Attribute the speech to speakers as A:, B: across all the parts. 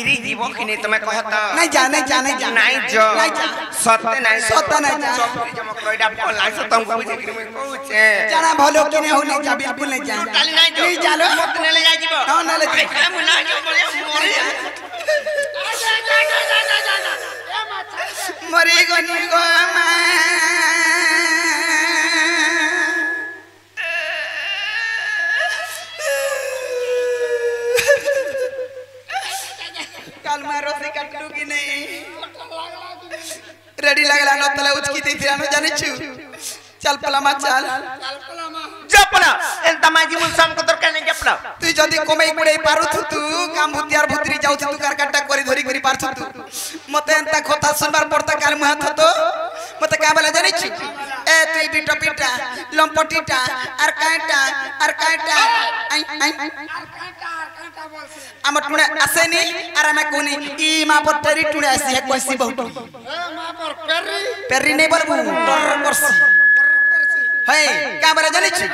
A: भिरी जीवो कि नहीं तुम्हें कहता
B: नहीं जा नहीं जा
A: नहीं जो
B: सत्य नहीं जा
A: चौपड़ी जमा करोइडा पला से तुमको बुझे कि मैं कहूचे
B: जाना भलो कि नहीं हो नहीं जा बिल्कुल नहीं जा
A: टोटली नहीं
B: चलो
A: मत ने ले जा जीवो
B: हां ना ले जा
A: काम ना जो बोले
B: मरी गनी गो कल मैं रोटी काटलू कि नहीं रेडी लगला न तले उचकी दी थी जाने छु चल पलामा चल
A: जपला एंता माजी मुसम को दरकार नहीं जपला
B: तू जदी कोमई कुड़े पारु तू काम भुतियार भुतरी जाउ तू कारकाटा करी धरी करी पारछु तू मते एंता खोता सुनबार पड़ता काल मुहा थतो मते का बेला जानि छु ए तू बिटो पिटा लंपटीटा आर काटा आई हम टुणे आसेनी आर हम कोनी ई मा पर तेरी टुणे आसी है कोसी बहुत ए मा पर पेरी नहीं बोलबू डर करसी है का बेला जानि छु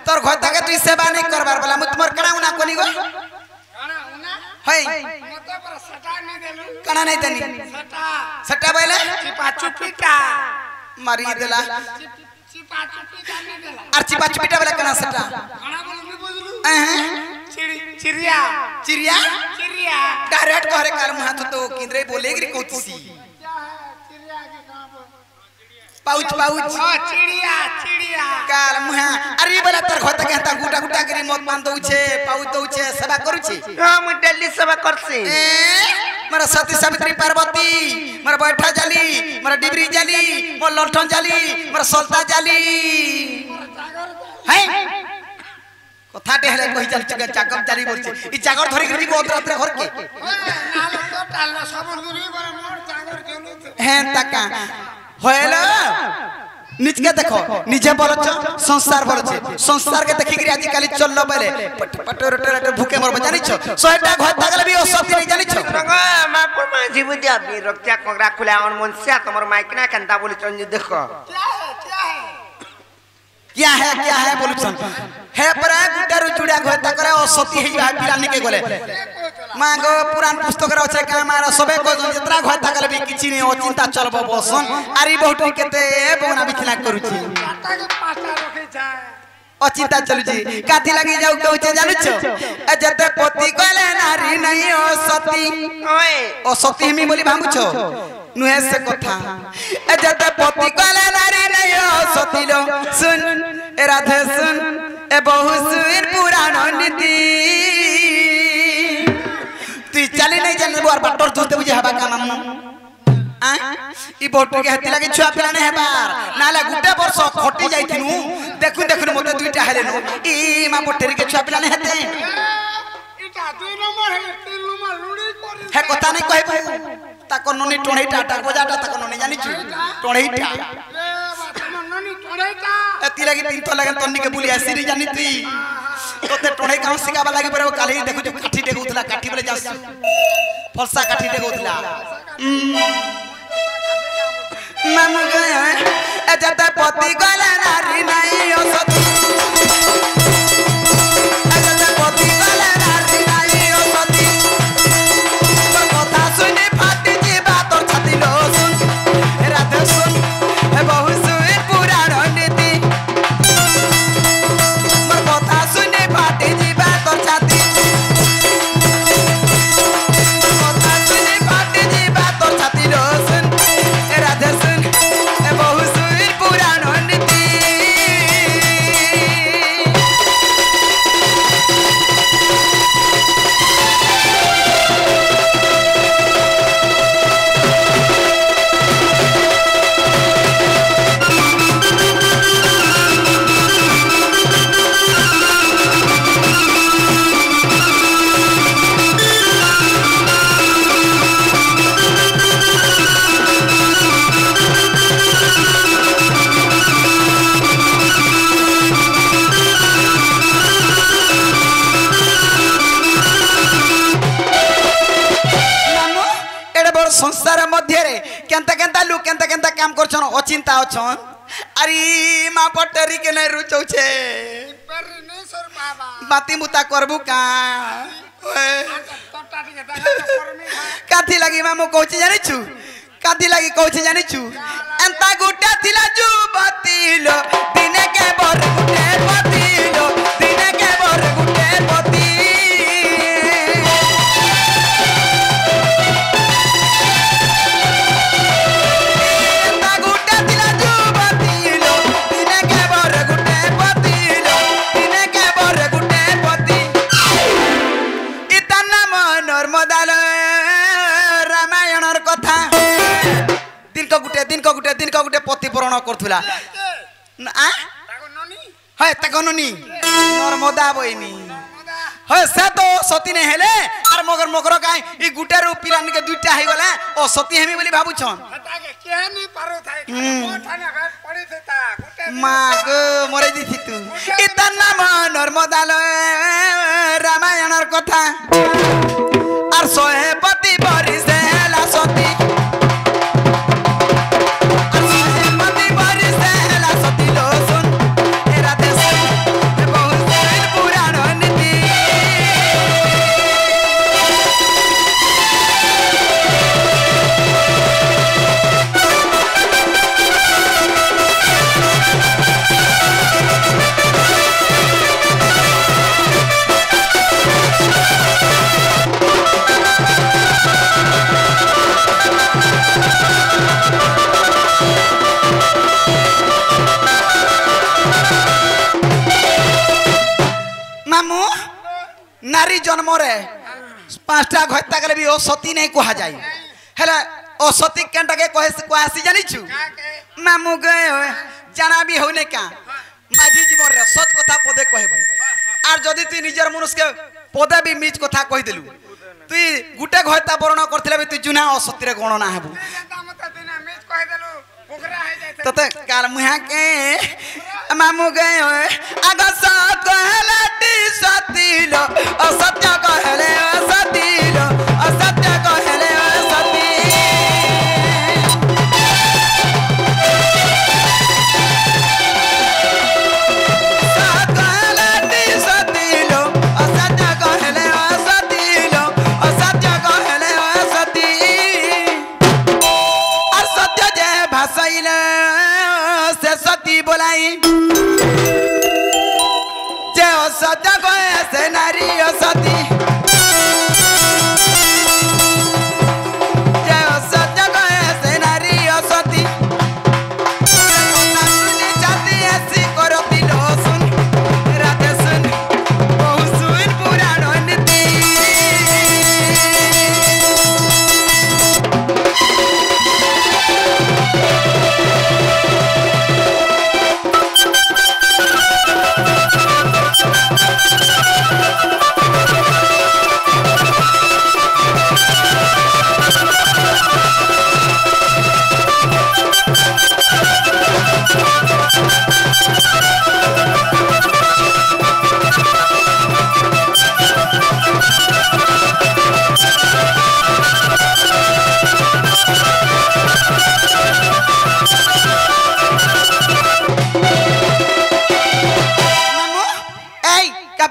B: तोर घोता के तू सेवा नहीं करबार बोला मुत मोर कणा उना कोनी गो कणा उना है मते पर सटा नहीं देलु कणा नहीं देनी सटा बोले चिपा चुपीटा मारी देला चिपा चुपीटा नहीं देला और चिपा चुपीटा बोले कणा सटा कणा बोलबी बोललु चिड़िया चिड़िया चिड़िया डायरेक्ट कहरे कार मुहा तो किंद्रे बोलेगिरी कोतसी क्या है चिड़िया के कहां पर पाउच पाउच चिड़िया चिड़िया काल मुहा अरे बोला तर घोता कहता गुटा गुटा करी मत मान दउ छे पाउच दउ छे सेवा करू छी हां मु दिल्ली सेवा करसी मारा सती सावित्री पार्वती मारा बैठा जाली मारा डिबरी जाली मोर लठन जाली मारा सलता जाली है कथा टेहले कहि चल चाकम चाली बोलछे ई चाकर धरि गरी को रात्रे घर के नालो तो टालो सब दूरी करे मोर चाकर चलु हैं तका होएला निज के देखो निजे बोलछ संसार बोलछे संसार के देखि गरी आज काली चललो बेले पट रोटे भूखे मर जानि छ 100टा घर थागले भी औषधि नहीं जानि छ रंगा मा पर मा जीव जा भी रक्षा कोगरा खुला अन मनसिया तमर माइक ना कंदा बोली चन देखो क्या है बोलछन हे पर गुटारु चुड़ा घोता करे औषधि हे पिलानी के गले मांगो पुराण पुस्तक रे छै का मारा सबे को जतरा घोता गले भी किछि नै चिंता चलबो बसन आरी बहुत केते बोना बिखला करू छी काटा के पाटा रखे जाय अचिंता चलु जी काथी लागि जाउ कहू छै जानु छ ए जते पति गले नारी नहीं ओ सती ओए ओ सती हिमी बोली भांगु छ नुहे से कथा ए जते पति गले नारी नहीं ओ सती लो सुन ए राधे सुन ए बहु सुन पुराण नीति तू चली नहीं जन बार बटर जोते बुझे हबा का मामू आ ई बोटू के हती लागि छुआ पिला नहीं हेबार नाला गुटे वर्ष खटी जाइथिनु देखु मते दुईटा हेलेनु ई मा बोटेरी के छुआ पिला नहीं हेते इटा 2 नंबर है 3 नंबर रुडी करी हे कथा नहीं कहबो ताको ननी टोणेटा टा गोजाटा ताको ननी जानि छु टोणेटा ननी टोणेटा एती लागि तीन तो लगन तन्नी के बुली आसी नहीं जानि तुई तोते टोणे गांव सिकाबा लागि परबो काली देखु जो काठी डेगु उतला काठी बले जासु फलसा काठी डेगु उतला मामू गया ए जते पति गले नारी नहीं ओ सती ए जते पति गले नारी नहीं ओ सती तो कथा सुनी फाटी जीवा तोर छाती लो सुन राधे सुन ए बहु सुन पुराण नीति मोर कथा सुनी फाटी जीवा तोर छाती कथा सुनी फाटी जीवा तोर छाती लो सुन ए राधे सुन ए बहु सुन पुराण नीति संसार मध्य रे केंता लोग केंता काम करछन अचिंता अछन अरे मां पटरी के नै रुचौ छे पर नै सर बाबा बाती मुता करबू का ओए तोटा के दागा करमी मामू कहूची जानी छु कादी लगी कहूची जानी छु एंता गुटा थिला जुबतीलो दिने के बर गुटे पतिलो दिने के बर गुटे पति एंता गुटा थिला जुबतीलो दिने के बर गुटे पतिलो दिने के बर गुटे पति इतना मनोर मदाल रामायणर कथा दिन को गुटे पति पुराण करथुला आ है तकनुनी नर्मदा बइनी है से तो सती ने हेले और मगर काई ई गुटे रो पिलान के दुईटा हे गला ओ सती हेमी बोली भाबु छन
C: हटाके के नहीं पारो थाई मोठाना घर पड़ी थता गुटे
B: माग मरे दी थी तू इतना नर्मदा रामायणर कथा और सोहे पति बरिसे ला सती नारी जन्म रे पांचटा घत्ता गले भी ओ सती नहीं कहा जाय हेला ओ सती केंटा के कहे जानी छु मामू गए जाना भी होने का माझी जीवन रे सत कथा पदे कहबो आर जदी तू निजर मनुष्य के पदे भी मीच कथा कहि देलु तू गुटे घत्ता बरण करथिले भी तू जुना ओ सती रे गणना हेबु तते काल मुहा के मामू गए आग सत कहलाटी सतीलो असत्य कहले सतीलो असत्य कहले सती सत कहलाटी सतीलो असत्य कहले सतीलो असत्य कहले सती असत्य जे भाषाइले से सती बोलाई जे असत्य कहे से नारी असती जे असत्य कहे से नारी असती सुनी जाती ऐसी करती लो सुन राधे सुन बहु सुन पुराण नीति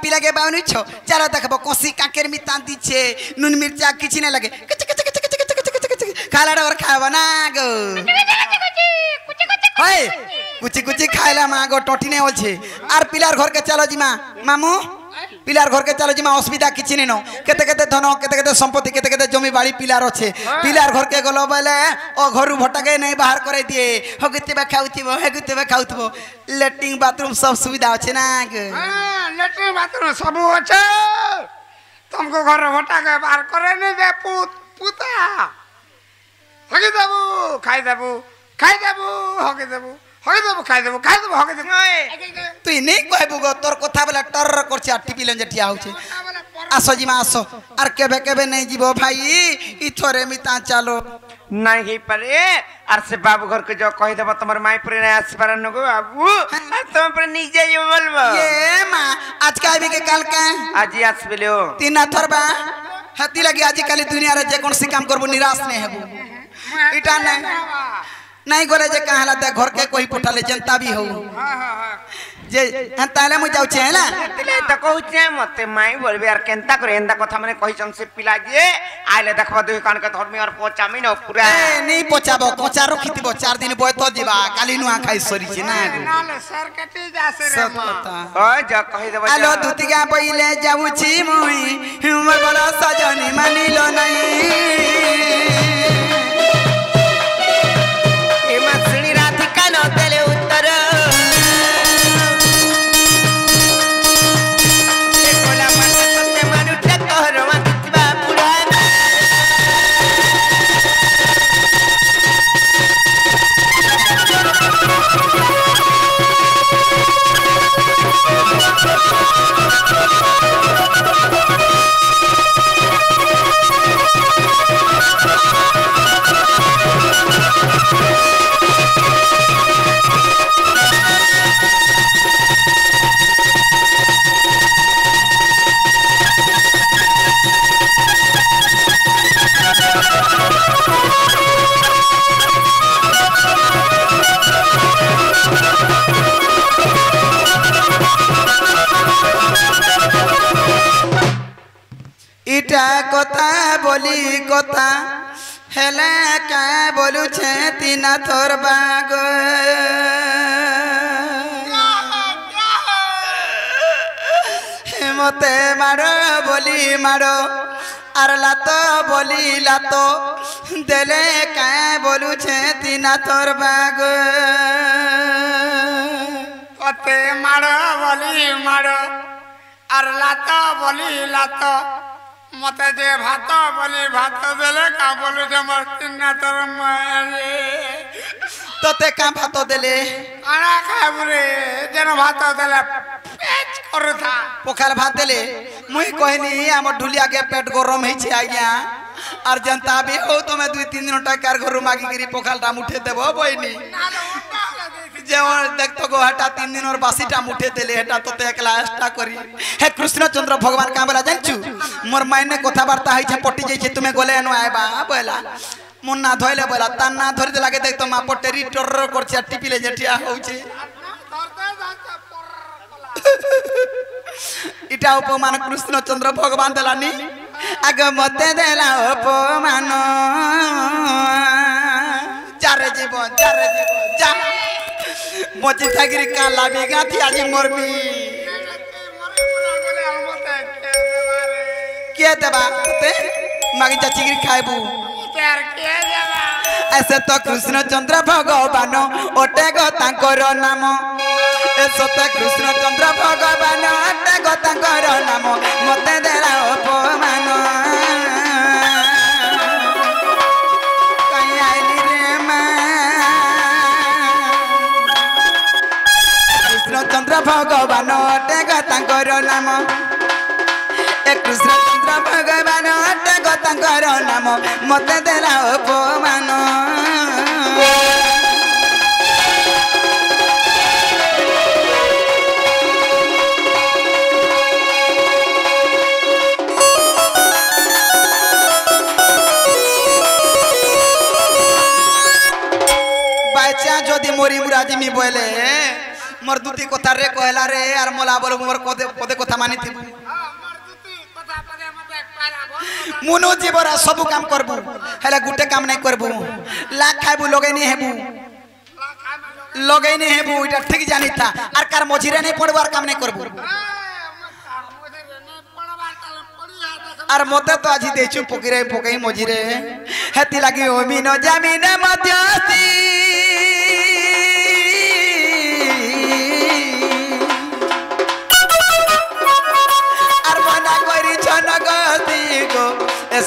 B: पिला के बावनी छो चलो देखबो कोसी काकेर मितान दीछे नून मिर्चा किछि नै लगे खाला डर खाबो ना गो होय कुछ खाइला मा गो टोटी नै होल छे आर पिलार घर के चलो जी मामू पिलार घर के चलो जी असुविधा किछि नै नो केते केते धन केते केते संपत्ति केते केते जमी बाड़ी पिलार अछि पिलार घर के गलो बेले ओ घरु भटके नै बाहर करे दिए हगुते खाउथिबो लेट्रिन बाथरूम सब सुविधा अछि ना गो
C: हां लेट्रिन बाथरूम सब अछि तुमको घर भटा के बाहर करे नै दे पुता हगे देबू खाइ देबू हगे देबू खाइ देबू हगे देबू
B: तू नहीं कहबू गो तोर कथा बेला टर करछ टीपी लन जटिया होछे आसो जी आसो आर केबे नहीं जीवो भाई ई थोरे मिता चलो
A: नहीं ही परे आर से बाबू घर के जो कहि देबो तमर माई पर नहीं आस पर न गो बाबू आ तुम पर नहीं जाइयो बोलबो
B: ये मां आज का भी के काल का
A: आज ही आस बेलो
B: तीन थरबा हती लगी आज काली दुनिया रे जे कोन सी काम करबो निराश नहीं हेबो इटा नहीं गोले जे कहला दे घर के कोई पठाले जनता भी हो
C: हां
B: जे ताले मु जाऊ छे हैला
A: तिले त कहू छे मते माई बोलबे यार केनता करे एंदा कथा माने कहि छन से पिला जे आइले देखबा दुई कान के धर्मी और पोचा मिनो पूरा
B: ए नहीं पोचाबो कोचा रखितिबो 4 दिन बय तो दिबा काली नुआ खाई सरी छे ना
C: नाले सर कटी जासे रे मां
A: ओ जा कहि देबो
B: आलो दुतिगा पहिले जाऊ छी मुई हमर बड़ा सजनी मानिलो नहीं
A: ए मसणी राधिका न देले उत्तर ए कोला मन सत्य मानु ठकर मातिबा पुरा
B: इटा कथा बोली कथा हेला का बोलू छे तीना थोर बाग मते मारो बोली मारो आर लातो बोली लातो देले का बोलू छे तीना थोर बाग
C: कते मारो बोली मारो और लातो बोली लातो मते जे भात बोली भात देले का बोलू जे मोर किन्ना तोर मारे
B: तोते का भात देले
C: आना खाबरे जन भात देले पेच करता
B: पोखर भात देले मुई कहनी हम ढुलिया के पेट गरम है छे आज्ञा और जनता भी हो तो मैं 2-3 दिन टकार घर मागी गिरी पोखल टा मुठे देबो बहिनी जेवन देख तो गो हटा 3 दिन और बासीटा मुठे देले हटा तो ते एकला एक्स्ट्रा करी हे कृष्णचंद्र भगवान का बोला जानछु मोर मायने कथा वार्ता है छे पटी जाई छे तुमे गोले एनु आइबा बोला मुन्ना धोइले बोला तान्ना धरि दे लागे देख तो मा पटेरी टर्र करछे टिपिले जेठिया होउछे इटा उपमान कृष्णचंद्र भगवान देलानी आग मते देला उपमान जारे जीवन जा मोची ठागिरी का लाभी गाथी आज मोरमी के देबा ते मागी चाची गिरी खाइबू
C: यार के देबा
B: ऐसे तो कृष्णचंद्र भगवान ओटे गो तांकर नाम सत्य कृष्णचंद्र भगवान ओटे गो तांकर नाम मते देला अपमान कहीं आइली रे मां कृष्णचंद्र भगवान ओटे गो तांकर नाम ए कृष्णचंद्र भगवान ओटे गो तांकर नाम मते देला अपमान जदि मोरी मुराजी मी बोले मोर दुती कथा रे कहला रे यार मोला बोल मोर पदे कथा मानी थी मुनो जीवरा सब काम करबू हेला गुटे काम नहीं करबू लाख खाइबू लगे नहीं हेबू लगे नहीं हेबू इटा ठीक जानी था आर कार मझिरे नहीं पड़बू आर काम नहीं करबू आर मते तो आजी देचू पकिरे पकई मझिरे हेती लागी ओमिनो जमीन मध्यस्थी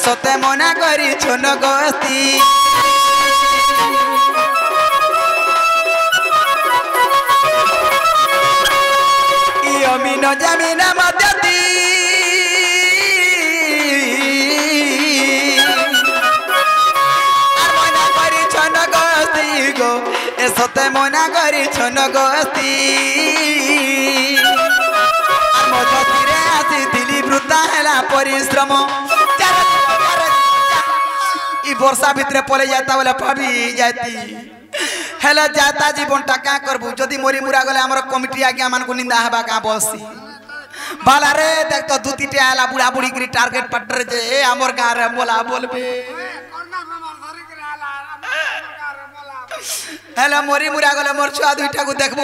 B: सते मना करी छन गस्ती अमीन जमीन मध्यती मना करी छन गस्ती गो ए सते मना करी छन गस्ती मध्यती आसी दिली वृद्धा है परिश्रम वर्षा भितर पले जाता बोले भाभी जाती हेले जाता जीवनटा क्या करबू जदि मोरी मुरा गले हमर कमिटी आज्ञा मान को निंदा हबा का बसी बाला रे देख तो दूती टे आला बुढ़ा बुढ़ी की टारगेट पटर जे हमर गां रे बोला बोलबे हेले मोरी मुरा गले मोर छुआ दुईटा को देखबो